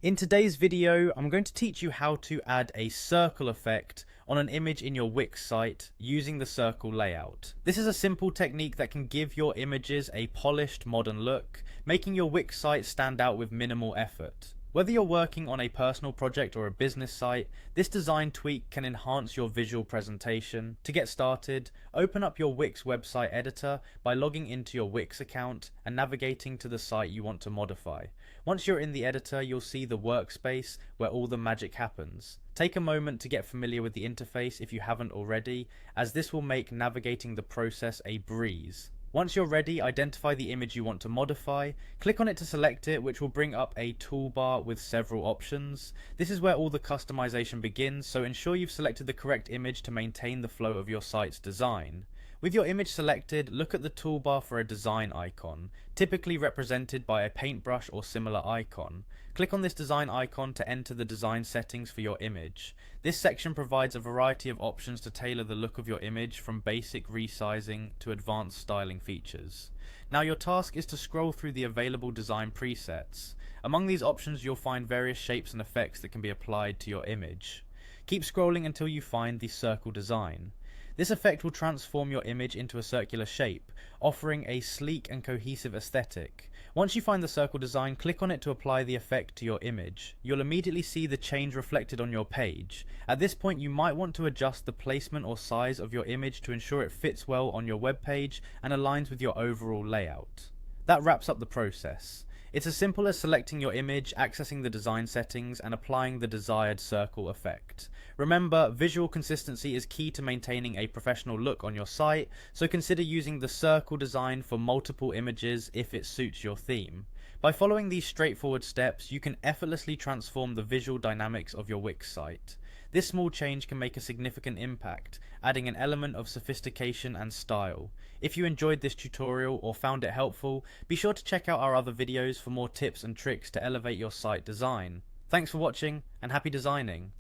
In today's video, I'm going to teach you how to add a circle effect on an image in your Wix site using the circle layout. This is a simple technique that can give your images a polished, modern look, making your Wix site stand out with minimal effort. Whether you're working on a personal project or a business site, this design tweak can enhance your visual presentation. To get started, open up your Wix website editor by logging into your Wix account and navigating to the site you want to modify. Once you're in the editor, you'll see the workspace where all the magic happens. Take a moment to get familiar with the interface if you haven't already, as this will make navigating the process a breeze. Once you're ready, identify the image you want to modify, click on it to select it, which will bring up a toolbar with several options. This is where all the customization begins, so ensure you've selected the correct image to maintain the flow of your site's design. With your image selected, look at the toolbar for a design icon, typically represented by a paintbrush or similar icon. Click on this design icon to enter the design settings for your image. This section provides a variety of options to tailor the look of your image, from basic resizing to advanced styling features. Now your task is to scroll through the available design presets. Among these options you'll find various shapes and effects that can be applied to your image. Keep scrolling until you find the circle design. This effect will transform your image into a circular shape, offering a sleek and cohesive aesthetic. Once you find the circle design, click on it to apply the effect to your image. You'll immediately see the change reflected on your page. At this point, you might want to adjust the placement or size of your image to ensure it fits well on your web page and aligns with your overall layout. That wraps up the process. It's as simple as selecting your image, accessing the design settings, and applying the desired circle effect. Remember, visual consistency is key to maintaining a professional look on your site, so consider using the circle design for multiple images if it suits your theme. By following these straightforward steps, you can effortlessly transform the visual dynamics of your Wix site. This small change can make a significant impact, adding an element of sophistication and style. If you enjoyed this tutorial or found it helpful, be sure to check out our other videos for more tips and tricks to elevate your site design. Thanks for watching, and happy designing!